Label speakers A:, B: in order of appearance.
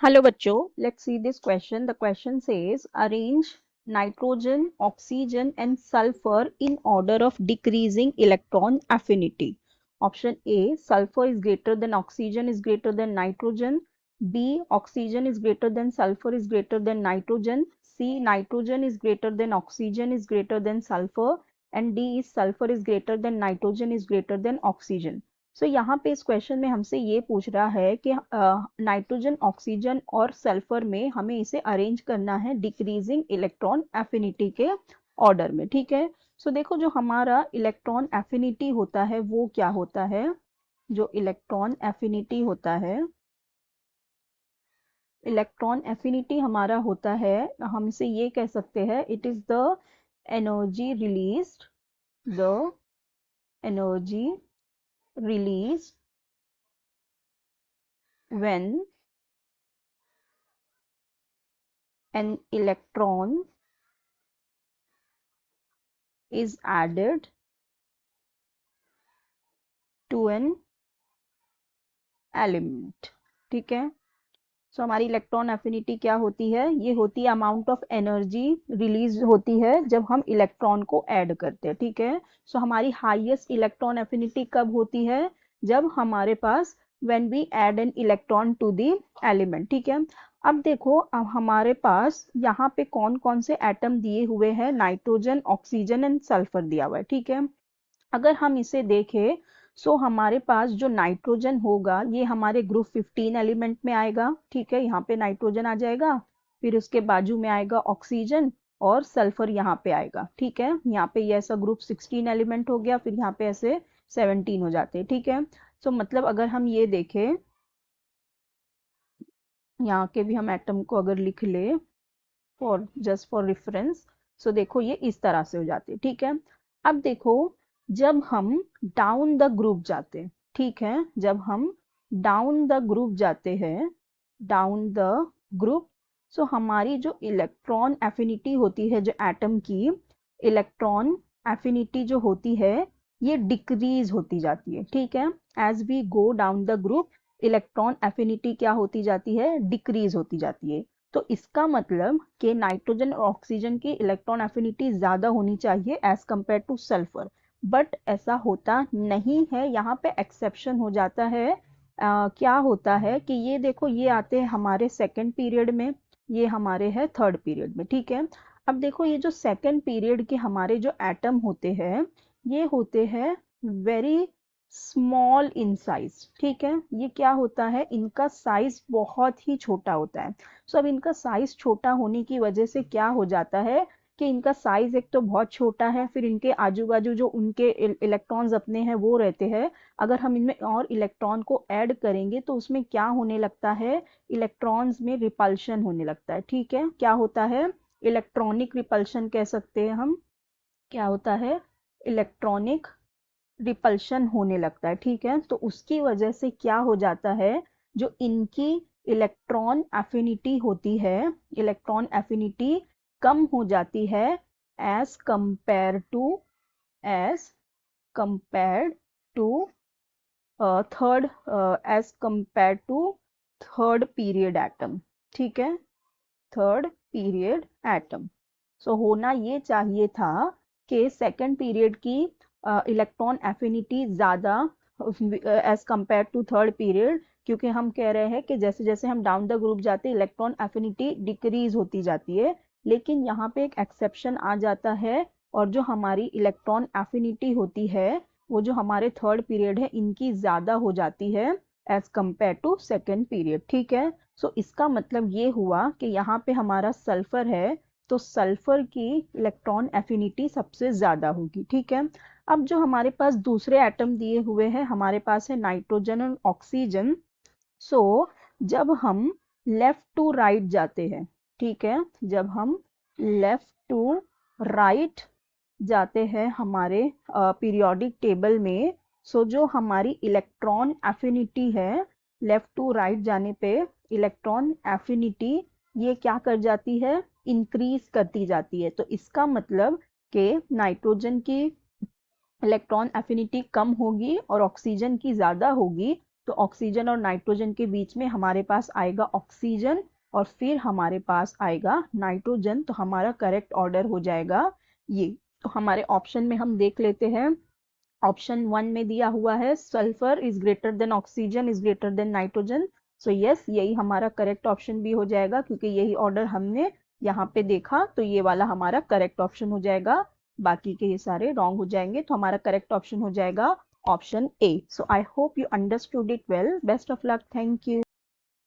A: Hello bachcho, let's see this question. The question says arrange nitrogen, oxygen and sulfur in order of decreasing electron affinity. Option A, sulfur is greater than oxygen is greater than nitrogen. B, oxygen is greater than sulfur is greater than nitrogen. C, nitrogen is greater than oxygen is greater than sulfur. And D is sulfur is greater than nitrogen is greater than oxygen. सो यहाँ पे इस question में हमसे ये पूछ रहा है कि नाइट्रोजन, ऑक्सीजन और सल्फर में हमें इसे अरेंज करना है डिक्रीजिंग इलेक्ट्रॉन एफिनिटी के ऑर्डर में। ठीक है, सो देखो जो हमारा इलेक्ट्रॉन एफिनिटी होता है वो क्या होता है। जो इलेक्ट्रॉन एफिनिटी होता है, इलेक्ट्रॉन एफिनिटी हमारा होता है, हम इसे ये कह सकते हैं, it is the energy released, the energy released when an electron is added to an element। ठीक है, सो हमारी इलेक्ट्रॉन एफिनिटी क्या होती है, ये होती है अमाउंट ऑफ एनर्जी रिलीज होती है जब हम इलेक्ट्रॉन को ऐड करते हैं। ठीक है, सो हमारी हाईएस्ट इलेक्ट्रॉन एफिनिटी कब होती है, जब हमारे पास when we add an electron to the element. ठीक है, अब देखो अब हमारे पास यहाँ पे कौन कौन से एटम दिए हुए हैं, नाइट्रोजन, ऑक्सीजन एंड सल्फर दिया हुआ है। ठीक है, अगर हम इसे देखें सो हमारे पास जो नाइट्रोजन होगा ये हमारे ग्रुप 15 एलिमेंट में आएगा। ठीक है, यहाँ पे नाइट्रोजन आ जाएगा, फिर उसके बाजू में आएगा ऑक्सीजन और सल्फर यहाँ पे आएगा। ठीक है, यहाँ पे ये ऐसा ग्रुप 16 एलिमेंट हो गया, फिर यहाँ पे ऐसे 17 हो जाते हैं। ठीक है, सो मतलब अगर हम ये देखें, यहाँ के भी हम एटम को अगर लिख ले फॉर जस्ट फॉर रेफरेंस, सो देखो ये इस तरह से हो जाते हैं। ठीक है, अब देखो जब हम डाउन द ग्रुप जाते हैं, ठीक है, जब हम डाउन द ग्रुप जाते हैं, डाउन द ग्रुप, सो हमारी जो इलेक्ट्रॉन एफिनिटी होती है, जो एटम की इलेक्ट्रॉन एफिनिटी जो होती है ये डिक्रीज होती जाती है। ठीक है, as we go down the group electron affinity क्या होती जाती है, डिक्रीज होती जाती है। तो इसका मतलब कि नाइट्रोजन और ऑक्सीजन की इलेक्ट्रॉन एफिनिटी ज्यादा होनी चाहिए as compare to sulphur, but ऐसा होता नहीं है, यहाँ पे एक्सेप्शन हो जाता है। क्या होता है कि ये देखो ये आते हैं हमारे सेकंड पीरियड में, ये हमारे है थर्ड पीरियड में। ठीक है, अब देखो ये जो सेकंड पीरियड के हमारे जो एटम होते हैं ये होते हैं वेरी स्मॉल इन साइज। ठीक है, ये क्या होता है, इनका साइज बहुत ही छोटा होता है। सो अब इनका साइज छोटा होने की वजह से क्या हो जाता है कि इनका साइज एक तो बहुत छोटा है, फिर इनके आजू बाजू जो उनके इलेक्ट्रॉन्स अपने हैं वो रहते हैं, अगर हम इनमें और इलेक्ट्रॉन को ऐड करेंगे तो उसमें क्या होने लगता है, इलेक्ट्रॉन्स में रिपल्शन होने लगता है। ठीक है, क्या होता है, इलेक्ट्रॉनिक रिपल्शन कह सकते हैं हम, क्या होता है, इलेक्ट्रॉनिक रिपल्शन होने लगता है। ठीक है, तो उसकी वजह से क्या हो जाता है, जो इनकी इलेक्ट्रॉन एफिनिटी होती है, इलेक्ट्रॉन एफिनिटी कम हो जाती है as compare to, as compare to third, as compare to third period atom. ठीक है, थर्ड पीरियड एटम। सो होना ये चाहिए था कि सेकंड पीरियड की इलेक्ट्रॉन एफिनिटी ज़्यादा as compare to third period, क्योंकि हम कह रहे हैं कि जैसे जैसे हम डाउन द ग्रुप जाते हैं इलेक्ट्रॉन एफिनिटी डिक्रीज होती जाती है, लेकिन यहाँ पे एक एक्सेप्शन आ जाता है, और जो हमारी इलेक्ट्रॉन एफिनिटी होती है वो जो हमारे थर्ड पीरियड है इनकी ज़्यादा हो जाती है as compare to second period. ठीक है, सो इसका मतलब ये हुआ कि यहाँ पे हमारा सल्फर है तो सल्फर की इलेक्ट्रॉन एफिनिटी सबसे ज़्यादा होगी। ठीक है, अब जो हमारे पास दूसरे एटम दिए हुए हैं, हमारे पास है नाइट्रोजन और ऑक्सीजन। सो जब हम लेफ्ट टू राइट जाते हैं, ठीक है, जब हम लेफ्ट टू राइट जाते हैं हमारे पीरियोडिक टेबल में, सो जो हमारी इलेक्ट्रॉन एफिनिटी है लेफ्ट टू राइट जाने पे इलेक्ट्रॉन एफिनिटी ये क्या कर जाती है, इंक्रीज करती जाती है। तो इसका मतलब कि नाइट्रोजन की इलेक्ट्रॉन एफिनिटी कम होगी और ऑक्सीजन की ज़्यादा होगी, तो ऑक्सीजन और नाइट्रोजन के बीच में हमारे पास आएगा ऑक्सीजन और फिर हमारे पास आएगा नाइट्रोजन। तो हमारा करेक्ट ऑर्डर हो जाएगा ये। तो हमारे ऑप्शन में हम देख लेते हैं, ऑप्शन 1 में दिया हुआ है sulphur is greater than oxygen is greater than nitrogen. So yes, यही हमारा करेक्ट ऑप्शन भी हो जाएगा, क्योंकि यही ऑर्डर हमने यहाँ पे देखा, तो ये वाला हमारा करेक्ट ऑप्शन हो जाएगा। बाकी के ये सारे रॉन्ग हो जाएंगे, तो हमारा करेक्ट ऑप्शन हो जाएगा option A. So I hope you understood it well. Best of luck. Thank you.